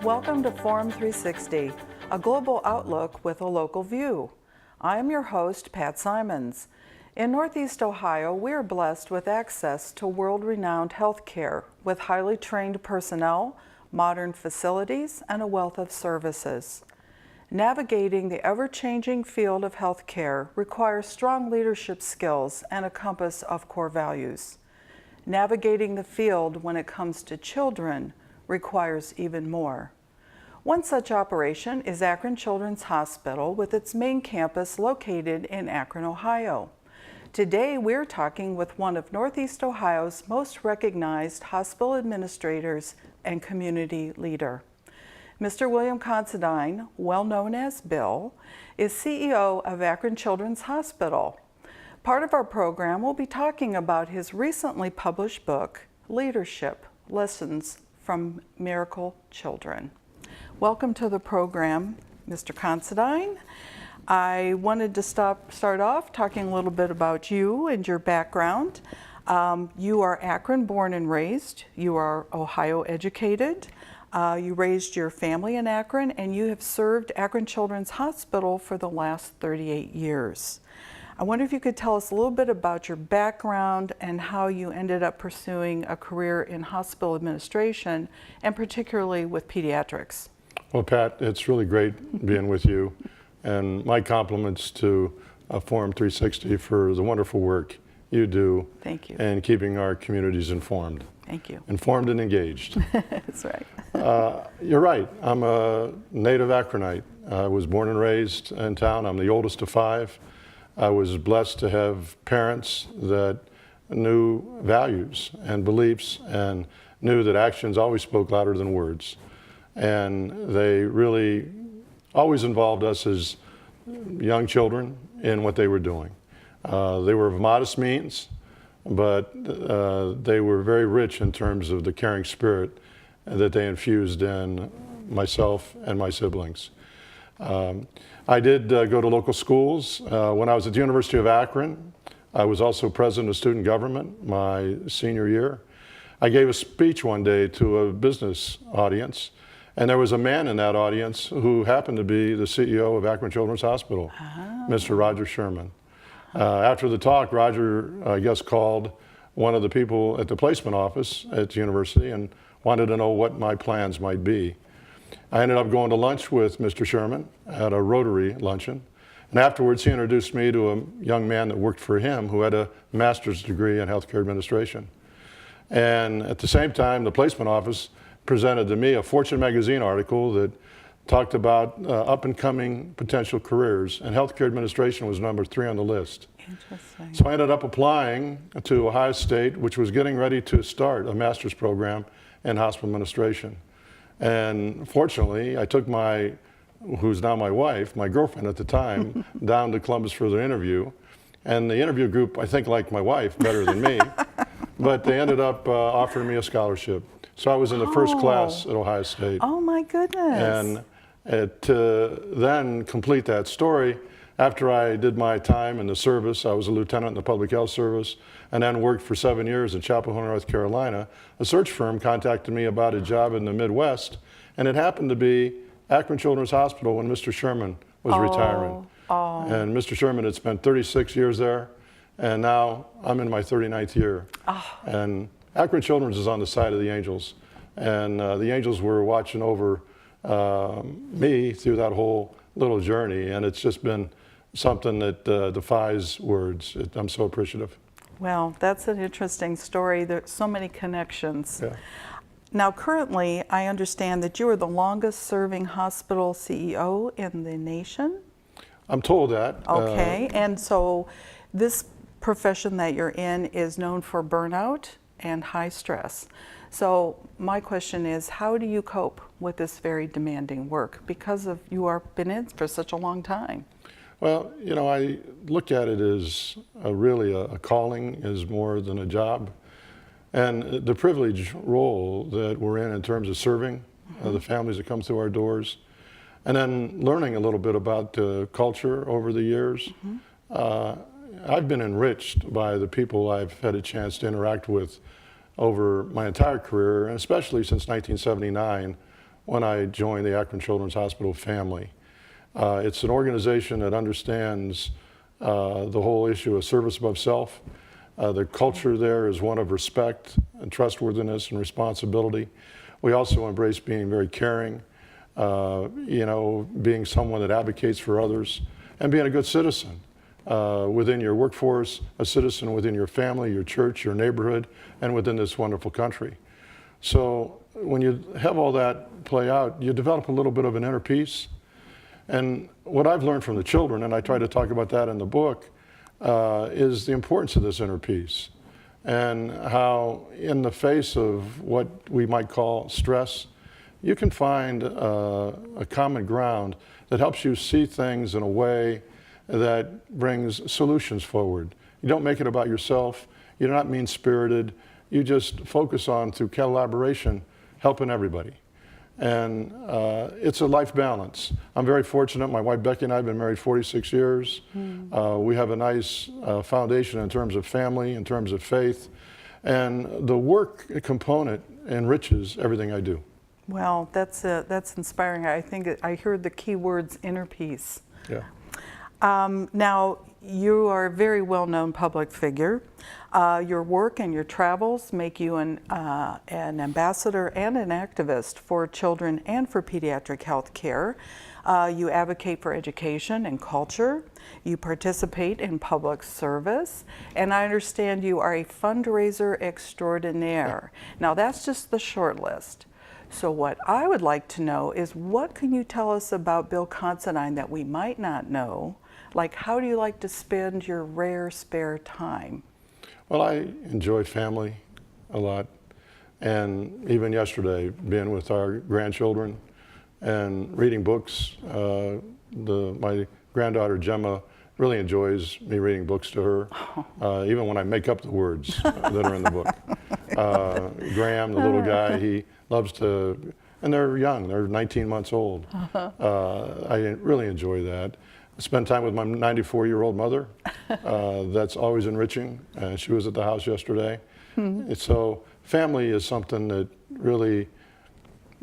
Welcome to Forum 360, a global outlook with a local view. I am your host, Pat Simons. In Northeast Ohio, we are blessed with access to world-renowned health care with highly trained personnel, modern facilities, and a wealth of services. Navigating the ever-changing field of health care requires strong leadership skills and a compass of core values. Navigating the field when it comes to children requires even more. One such operation is Akron Children's Hospital with its main campus located in Akron, Ohio. Today we're talking with one of Northeast Ohio's most recognized hospital administrators and community leader. Mr. William Considine, well known as Bill, is CEO of Akron Children's Hospital. Part of our program will be talking about his recently published book, Leadership: Lessons from Miracle Children. Welcome to the program, Mr. Considine. I wanted to start off talking a little bit about you and your background. You are Akron born and raised. You are Ohio educated. You raised your family in Akron, and you have served Akron Children's Hospital for the last 38 years. I wonder if you could tell us a little bit about your background and how you ended up pursuing a career in hospital administration, and particularly with pediatrics. Well, Pat, it's really great being with you, and my compliments to Forum 360 for the wonderful work you do. Thank you. And keeping our communities informed. Thank you. Informed and engaged. That's right. You're right. I'm a native Akronite. I was born and raised in town. I'm the oldest of 5. I was blessed to have parents that knew values and beliefs and knew that actions always spoke louder than words. And they really always involved us as young children in what they were doing. They were of modest means, but they were very rich in terms of the caring spirit that they infused in myself and my siblings. I did go to local schools. When I was at the University of Akron, I was also president of student government my senior year. I gave a speech one day to a business audience, and there was a man in that audience who happened to be the CEO of Akron Children's Hospital, Mr. Roger Sherman. After the talk, Roger, I guess, called one of the people at the placement office at the university and wanted to know what my plans might be. I ended up going to lunch with Mr. Sherman at a Rotary luncheon, and afterwards he introduced me to a young man that worked for him who had a master's degree in healthcare administration. And at the same time, the placement office presented to me a Fortune magazine article that talked about up-and-coming potential careers, and healthcare administration was number 3 on the list. Interesting. So I ended up applying to Ohio State, which was getting ready to start a master's program in hospital administration. And fortunately, I took who's now my wife, my girlfriend at the time, down to Columbus for the interview. And the interview group, I think, liked my wife better than me, but they ended up offering me a scholarship. So I was in the first class at Ohio State. Oh my goodness. And to then complete that story, after I did my time in the service, I was a lieutenant in the public health service, and then worked for 7 years in Chapel Hill, North Carolina. A search firm contacted me about a job in the Midwest, and it happened to be Akron Children's Hospital when Mr. Sherman was retiring. And Mr. Sherman had spent 36 years there, and now I'm in my 39th year. And Akron Children's is on the side of the angels, and the angels were watching over me through that whole little journey, and it's just been something that defies words. I'm so appreciative. Well, that's an interesting story. There's so many connections. Yeah. Now, currently, I understand that you are the longest serving hospital CEO in the nation? I'm told that. Okay, and so this profession that you're in is known for burnout and high stress. So my question is, how do you cope with this very demanding work because of you are been in for such a long time? Well, you know, I look at it as really a calling, is more than a job. And the privileged role that we're in terms of serving the families that come through our doors. And then learning a little bit about culture over the years. I've been enriched by the people I've had a chance to interact with over my entire career, and especially since 1979 when I joined the Akron Children's Hospital family. It's an organization that understands the whole issue of service above self. The culture there is one of respect and trustworthiness and responsibility. We also embrace being very caring, being someone that advocates for others, and being a good citizen within your workforce, a citizen within your family, your church, your neighborhood, and within this wonderful country. So when you have all that play out, you develop a little bit of an inner peace. And what I've learned from the children, and I try to talk about that in the book, is the importance of this inner peace, and how in the face of what we might call stress, you can find a common ground that helps you see things in a way that brings solutions forward. You don't make it about yourself. You're not mean-spirited. You just focus on, through collaboration, helping everybody. And it's a life balance. I'm very fortunate. My wife Becky and I have been married 46 years. We have a nice foundation in terms of family, in terms of faith. And the work component enriches everything I do. Well, that's inspiring. I think I heard the key words, inner peace. Yeah. Now, you are a very well-known public figure. Your work and your travels make you an ambassador and an activist for children and for pediatric health care. You advocate for education and culture. You participate in public service. And I understand you are a fundraiser extraordinaire. Now, that's just the short list. So what I would like to know is, what can you tell us about Bill Considine that we might not know? Like, how do you like to spend your rare spare time? Well, I enjoy family a lot. And even yesterday, being with our grandchildren and reading books. My granddaughter Gemma really enjoys me reading books to her, even when I make up the words that are in the book. Graham, the little guy, he loves to, and they're young, they're 19 months old. I really enjoy that. I spend time with my 94-year-old mother. That's always enriching. She was at the house yesterday. So family is something that really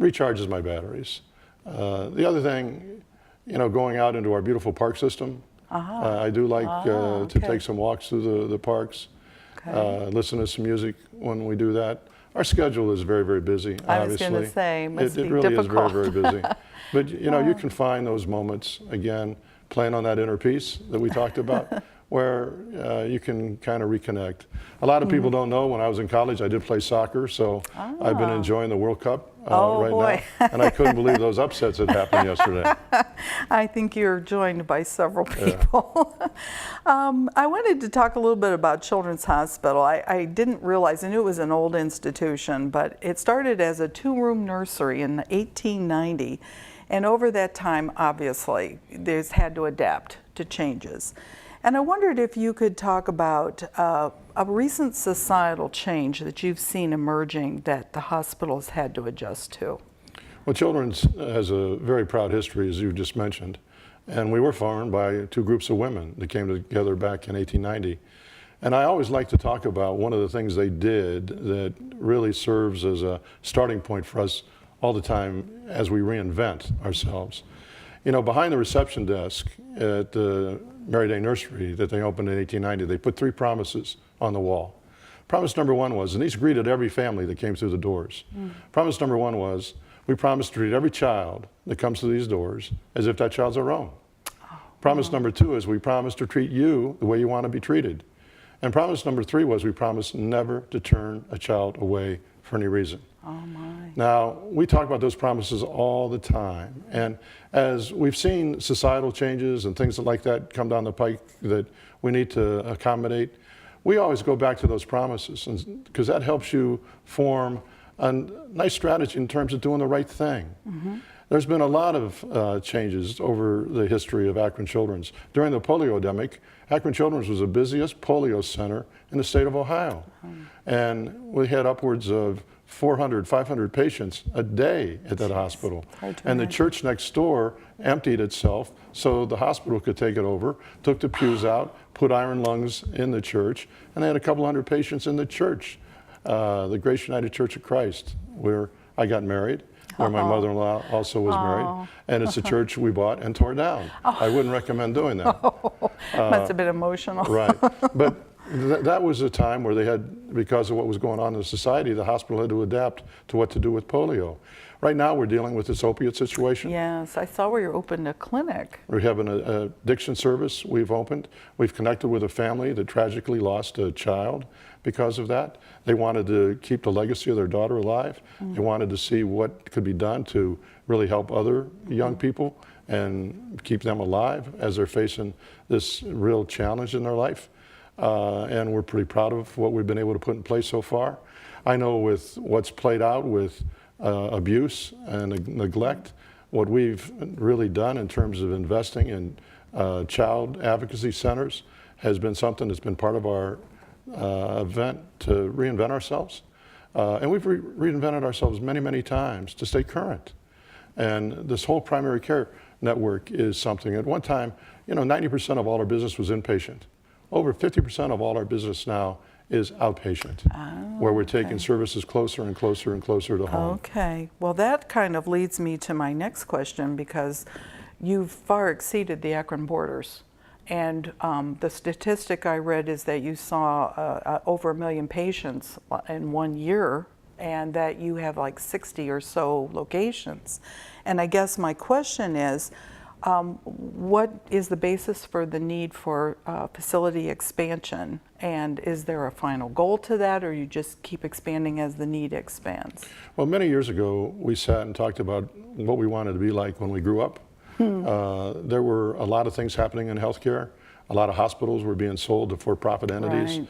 recharges my batteries. The other thing, going out into our beautiful park system, I do like to take some walks through the parks, listen to some music when we do that. Our schedule is very, very busy, obviously. I was going to say, must be it really difficult. is very, very busy. But, you can find those moments, again, playing on that inner peace that we talked about, where you can kind of reconnect. A lot of people don't know, when I was in college, I did play soccer, so I've been enjoying the World Cup right now. And I couldn't believe those upsets that happened yesterday. I think you're joined by several people. I wanted to talk a little bit about Children's Hospital. I didn't realize, I knew it was an old institution, but it started as a 2-room nursery in 1890. And over that time, obviously, there's had to adapt to changes. And I wondered if you could talk about a recent societal change that you've seen emerging that the hospital has had to adjust to. Well, Children's has a very proud history, as you just mentioned. And we were formed by 2 groups of women that came together back in 1890. And I always like to talk about one of the things they did that really serves as a starting point for us all the time as we reinvent ourselves. Behind the reception desk at the Mary Day Nursery that they opened in 1890, they put 3 promises on the wall. Promise number 1 was, and these greeted every family that came through the doors. Promise number 1 was, we promise to treat every child that comes through these doors as if that child's our own. Promise number 2 is, we promise to treat you the way you want to be treated. And promise number 3 was, we promise never to turn a child away for any reason. Oh my. Now, we talk about those promises all the time. And as we've seen societal changes and things like that come down the pike that we need to accommodate, we always go back to those promises, because that helps you form a nice strategy in terms of doing the right thing. There's been a lot of changes over the history of Akron Children's. During the polio epidemic, Akron Children's was the busiest polio center in the state of Ohio. And we had upwards of 400, 500 patients a day at that hospital. And the church next door emptied itself so the hospital could take it over, took the pews out, put iron lungs in the church, and they had a couple hundred patients in the church, the Grace United Church of Christ, where I got married, where my mother-in-law also was married, and it's a church we bought and tore down. I wouldn't recommend doing that. Must have been emotional. Right, but that was a time where they had, because of what was going on in society, the hospital had to adapt to what to do with polio. Right now we're dealing with this opiate situation. Yes, I saw where you opened a clinic. We have an addiction service we've opened. We've connected with a family that tragically lost a child because of that. They wanted to keep the legacy of their daughter alive. They wanted to see what could be done to really help other young people and keep them alive as they're facing this real challenge in their life. And we're pretty proud of what we've been able to put in place so far. I know with what's played out with abuse and neglect, what we've really done in terms of investing in child advocacy centers has been something that's been part of our event to reinvent ourselves. And we've reinvented ourselves many, many times to stay current. And this whole primary care network is something. At one time, 90% of all our business was inpatient. Over 50% of all our business now is outpatient, where we're taking services closer and closer and closer to home. Okay, well that kind of leads me to my next question, because you've far exceeded the Akron borders. And the statistic I read is that you saw over 1 million patients in 1 year, and that you have like 60 or so locations. And I guess my question is, what is the basis for the need for facility expansion? And is there a final goal to that, or you just keep expanding as the need expands? Well, many years ago, we sat and talked about what we wanted to be like when we grew up. There were a lot of things happening in healthcare. A lot of hospitals were being sold to for-profit entities. Right.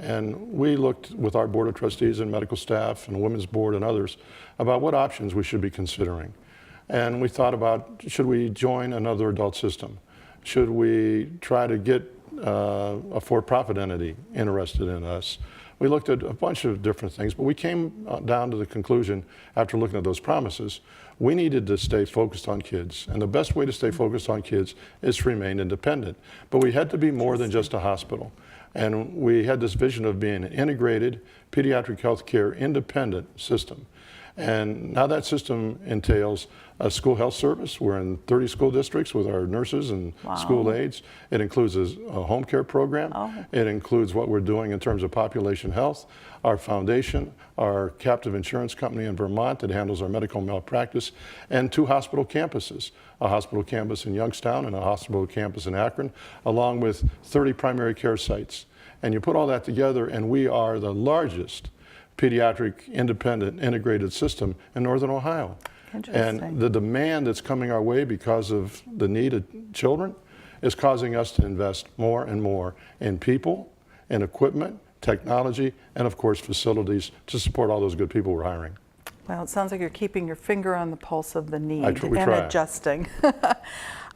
And we looked with our board of trustees and medical staff and women's board and others about what options we should be considering. And we thought about, should we join another adult system? Should we try to get a for-profit entity interested in us? We looked at a bunch of different things, but we came down to the conclusion, after looking at those promises, we needed to stay focused on kids. And the best way to stay focused on kids is to remain independent. But we had to be more than just a hospital. And we had this vision of being an integrated pediatric healthcare independent system. And now that system entails a school health service. We're in 30 school districts with our nurses and school aides. It includes a home care program. It includes what we're doing in terms of population health, our foundation, our captive insurance company in Vermont that handles our medical malpractice, and 2 hospital campuses, a hospital campus in Youngstown and a hospital campus in Akron, along with 30 primary care sites. And you put all that together, and we are the largest pediatric independent integrated system in Northern Ohio. And the demand that's coming our way because of the need of children is causing us to invest more and more in people, in equipment, technology, and of course facilities to support all those good people we're hiring. Well, it sounds like you're keeping your finger on the pulse of the need and try. Adjusting.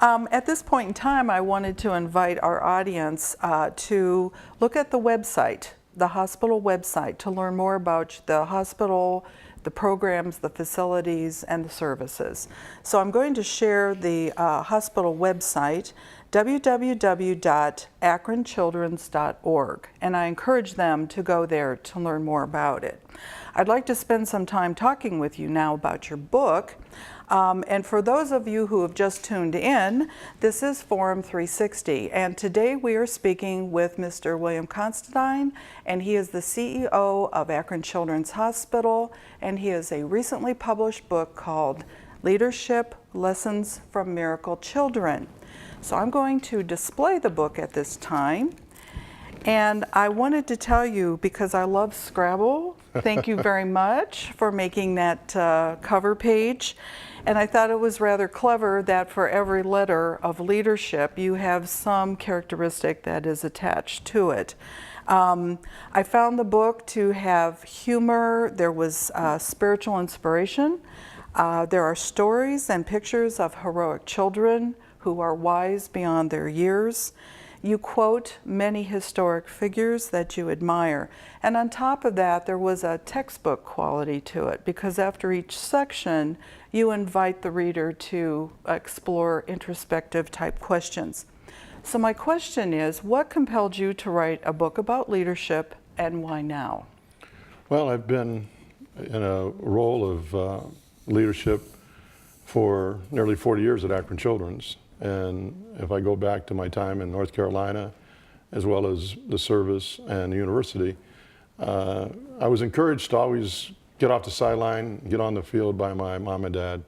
At this point in time, I wanted to invite our audience to look at the website, the hospital website, to learn more about the hospital, the programs, the facilities, and the services. So I'm going to share the hospital website, www.akronchildrens.org, and I encourage them to go there to learn more about it. I'd like to spend some time talking with you now about your book. And for those of you who have just tuned in, this is Forum 360, and today we are speaking with Mr. William Considine, and he is the CEO of Akron Children's Hospital, and he has a recently published book called Leadership Lessons from Miracle Children. So I'm going to display the book at this time, and I wanted to tell you, because I love Scrabble, thank you very much for making that cover page. And I thought it was rather clever that for every letter of leadership, you have some characteristic that is attached to it. I found the book to have humor. There was spiritual inspiration. There are stories and pictures of heroic children who are wise beyond their years. You quote many historic figures that you admire. And on top of that, there was a textbook quality to it, because after each section, you invite the reader to explore introspective type questions. So my question is, what compelled you to write a book about leadership, and why now? Well, I've been in a role of leadership for nearly 40 years at Akron Children's. And if I go back to my time in North Carolina, as well as the service and the university, I was encouraged to always get off the sideline, get on the field by my mom and dad.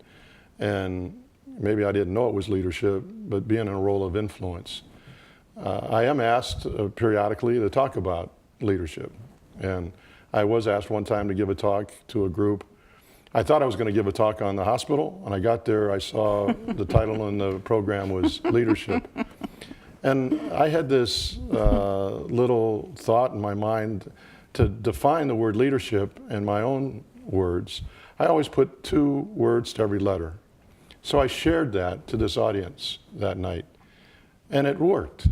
And maybe I didn't know it was leadership, but being in a role of influence. I am asked periodically to talk about leadership. And I was asked one time to give a talk to a group. I thought I was going to give a talk on the hospital. When I got there, I saw the title on the program was Leadership. And I had this little thought in my mind to define the word leadership in my own words. I always put 2 words to every letter. So I shared that to this audience that night. And it worked.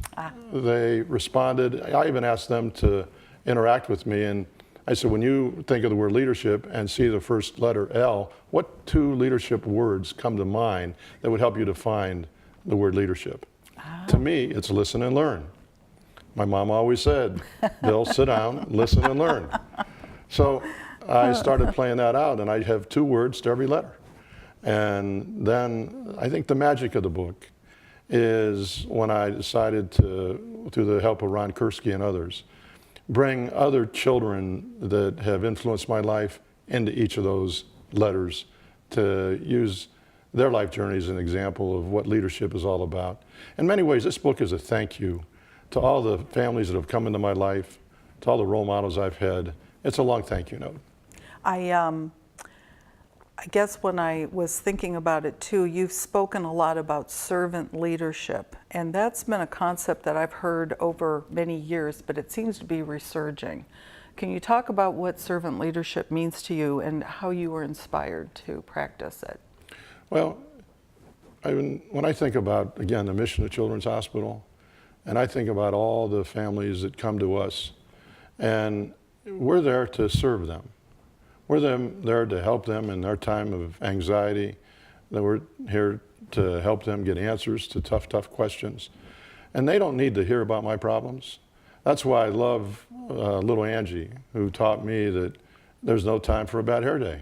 They responded. I even asked them to interact with me, and I said, when you think of the word leadership and see the first letter L, what 2 leadership words come to mind that would help you define the word leadership? To me, it's listen and learn. My mom always said, Bill, sit down, listen and learn. So I started playing that out, and I have 2 words to every letter. And then I think the magic of the book is when I decided to, through the help of Ron Kursky and others, bring other children that have influenced my life into each of those letters to use their life journey as an example of what leadership is all about. In many ways, this book is a thank you to all the families that have come into my life, to all the role models I've had. It's a long thank you note. I guess when I was thinking about it too, you've spoken a lot about servant leadership, and that's been a concept that I've heard over many years, but it seems to be resurging. Can you talk about what servant leadership means to you and how you were inspired to practice it? Well, when I think about, again, the mission of Children's Hospital, and I think about all the families that come to us, and we're there to serve them. We're there to help them in their time of anxiety. That we're here to help them get answers to tough questions. And they don't need to hear about my problems. That's why I love little Angie, who taught me that there's no time for a bad hair day.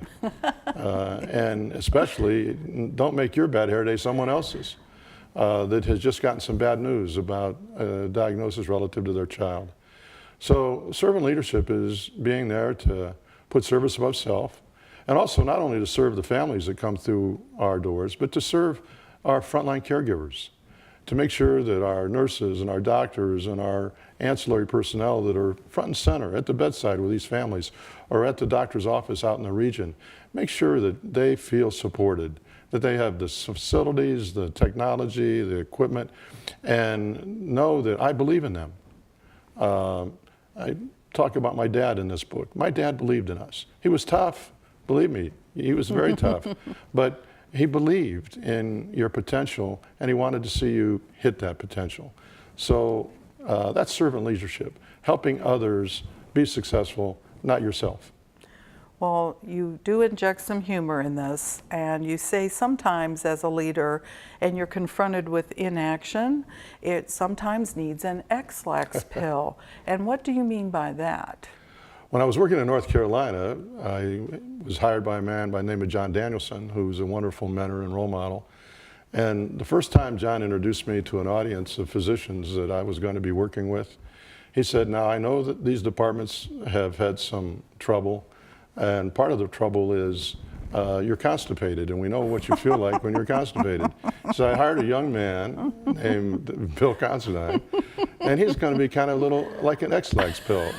And especially, don't make your bad hair day someone else's that has just gotten some bad news about a diagnosis relative to their child. So servant leadership is being there to put service above self, and also not only to serve the families that come through our doors, but to serve our frontline caregivers, to make sure that our nurses and our doctors and our ancillary personnel that are front and center at the bedside with these families or at the doctor's office out in the region, make sure that they feel supported, that they have the facilities, the technology, the equipment, and know that I believe in them. I talk about my dad in this book. My dad believed in us. He was tough, believe me, he was very tough, but he believed in your potential and he wanted to see you hit that potential. So that's servant leadership, helping others be successful, not yourself. Well, you do inject some humor in this, and you say sometimes as a leader and you're confronted with inaction, it sometimes needs an X-Lax pill. And what do you mean by that? When I was working in North Carolina, I was hired by a man by the name of John Danielson, who's a wonderful mentor and role model. And the first time John introduced me to an audience of physicians that I was going to be working with, he said, now I know that these departments have had some trouble. And part of the trouble is you're constipated, and we know what you feel like when you're constipated. So I hired a young man named Bill Considine, and he's going to be kind of a little like an X-Lax pill.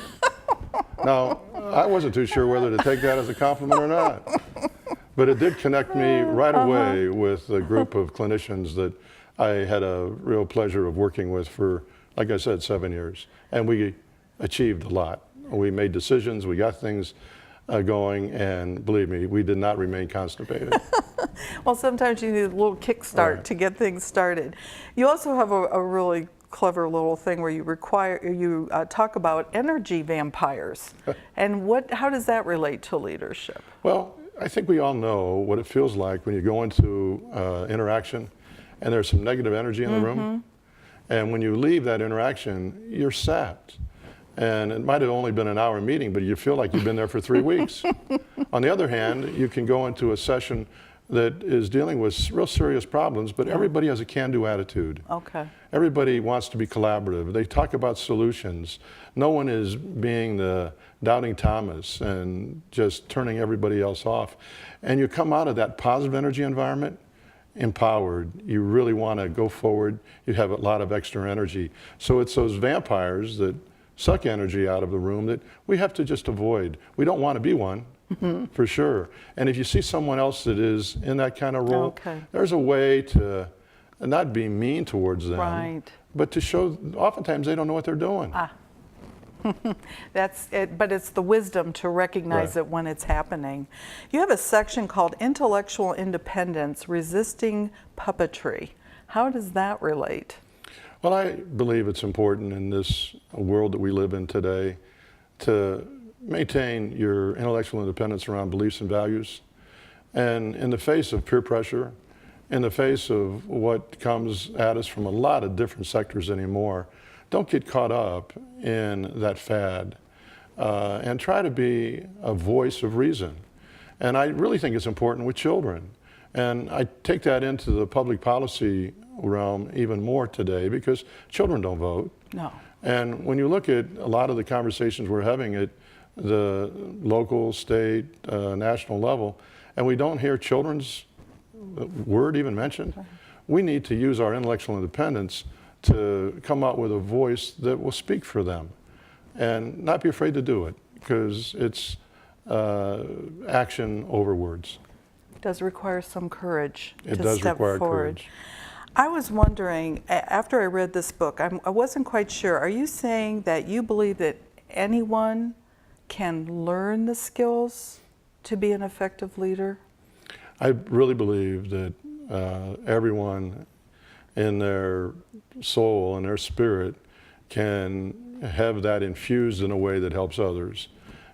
Now, I wasn't too sure whether to take that as a compliment or not, but it did connect me right away with a group of clinicians that I had a real pleasure of working with for, like I said, 7 years. And we achieved a lot. We made decisions, we got things going, and believe me, we did not remain constipated. Well, sometimes you need a little kickstart to get things started. You also have a really clever little thing where you talk about energy vampires, and how does that relate to leadership? Well, I think we all know what it feels like when you go into interaction and there's some negative energy in the room. And when you leave that interaction, you're sapped. And it might have only been an hour meeting, but you feel like you've been there for 3 weeks. On the other hand, you can go into a session that is dealing with real serious problems, but everybody has a can-do attitude. Okay. Everybody wants to be collaborative. They talk about solutions. No one is being the doubting Thomas and just turning everybody else off. And you come out of that positive energy environment empowered. You really want to go forward. You have a lot of extra energy. So it's those vampires that suck energy out of the room that we have to just avoid. We don't want to be one, for sure. And if you see someone else that is in that kind of role, there's a way to not be mean towards them, but to show, oftentimes they don't know what they're doing. That's it, but it's the wisdom to recognize it when it's happening. You have a section called Intellectual Independence, Resisting Puppetry. How does that relate? Well, I believe it's important in this world that we live in today to maintain your intellectual independence around beliefs and values. And in the face of peer pressure, in the face of what comes at us from a lot of different sectors anymore, don't get caught up in that fad and try to be a voice of reason. And I really think it's important with children. And I take that into the public policy realm even more today because children don't vote. No. And when you look at a lot of the conversations we're having at the local, state, national level, and we don't hear children's word even mentioned, we need to use our intellectual independence to come out with a voice that will speak for them and not be afraid to do it because it's action over words. It does require some courage to step require forward. courage. I was wondering, after I read this book, I wasn't quite sure. Are you saying that you believe that anyone can learn the skills to be an effective leader? I really believe that everyone in their soul and their spirit can have that infused in a way that helps others.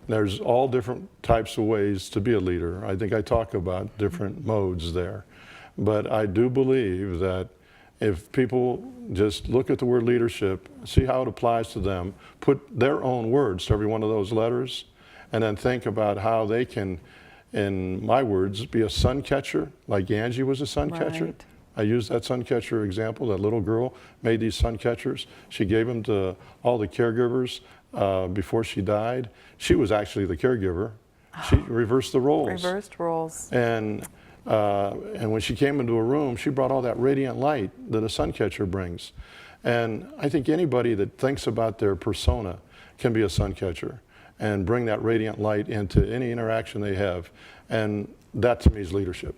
There's all different types of ways to be a leader. I think I talk about different modes there. But I do believe that if people just look at the word leadership, see how it applies to them, put their own words to every one of those letters, and then think about how they can, in my words, be a sun catcher, like Angie was a sun catcher. I used that sun catcher example. That little girl made these sun catchers. She gave them to all the caregivers before she died. She was actually the caregiver. She reversed the roles. Reversed roles. And when she came into a room, she brought all that radiant light that a sun catcher brings. And I think anybody that thinks about their persona can be a sun catcher and bring that radiant light into any interaction they have. And that to me is leadership.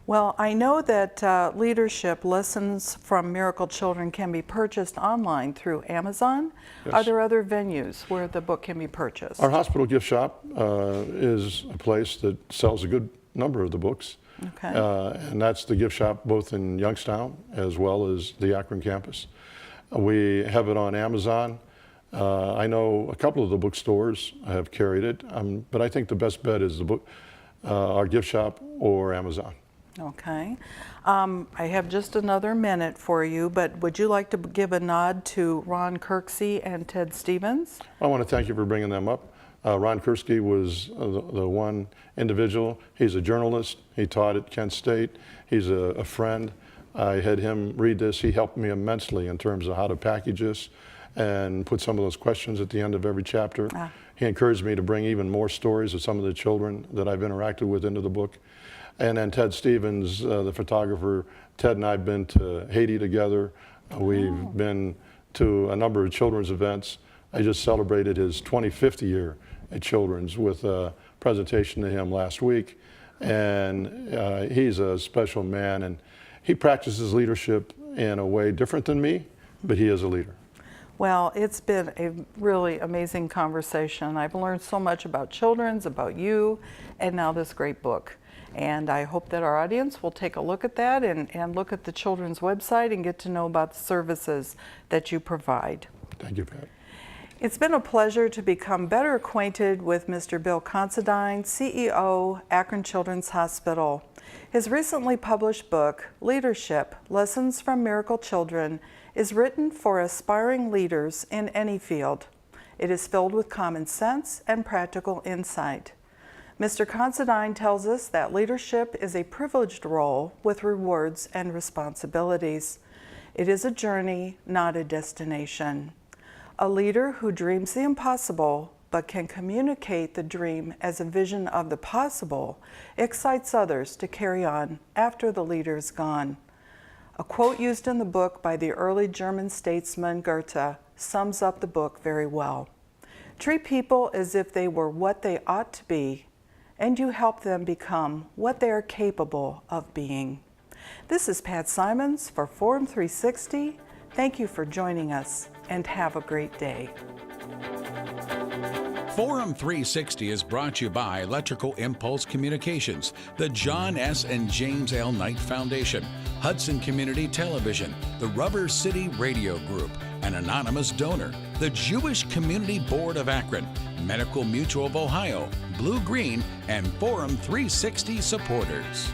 Well, I know that leadership lessons from Miracle Children can be purchased online through Amazon. Yes. Are there other venues where the book can be purchased? Our hospital gift shop is a place that sells a good number of the books. Okay. And that's the gift shop both in Youngstown as well as the Akron campus. We have it on Amazon. I know a couple of the bookstores have carried it, but I think the best bet is the book, our gift shop or Amazon. Okay. I have just another minute for you, but would you like to give a nod to Ron Kirksey and Ted Stevens? I want to thank you for bringing them up. Ron Kirksey was the one individual. He's a journalist. He taught at Kent State. He's a friend. I had him read this. He helped me immensely in terms of how to package this and put some of those questions at the end of every chapter. He encouraged me to bring even more stories of some of the children that I've interacted with into the book. And then Ted Stevens, the photographer, Ted and I have been to Haiti together. We've been to a number of children's events. I just celebrated his 25th year at Children's with a presentation to him last week. And he's a special man, and he practices leadership in a way different than me, but he is a leader. Well, it's been a really amazing conversation. I've learned so much about children's, about you, and now this great book. And I hope that our audience will take a look at that and look at the children's website and get to know about the services that you provide. Thank you, Pat. It's been a pleasure to become better acquainted with Mr. Bill Considine, CEO, Akron Children's Hospital. His recently published book, Leadership: Lessons from Miracle Children, is written for aspiring leaders in any field. It is filled with common sense and practical insight. Mr. Considine tells us that leadership is a privileged role with rewards and responsibilities. It is a journey, not a destination. A leader who dreams the impossible but can communicate the dream as a vision of the possible excites others to carry on after the leader is gone. A quote used in the book by the early German statesman Goethe sums up the book very well. Treat people as if they were what they ought to be, and you help them become what they are capable of being. This is Pat Simons for Forum 360. Thank you for joining us, and have a great day. Forum 360 is brought to you by Electrical Impulse Communications, the John S. and James L. Knight Foundation, Hudson Community Television, the Rubber City Radio Group, an anonymous donor, the Jewish Community Board of Akron, Medical Mutual of Ohio, Blue Green, and Forum 360 supporters.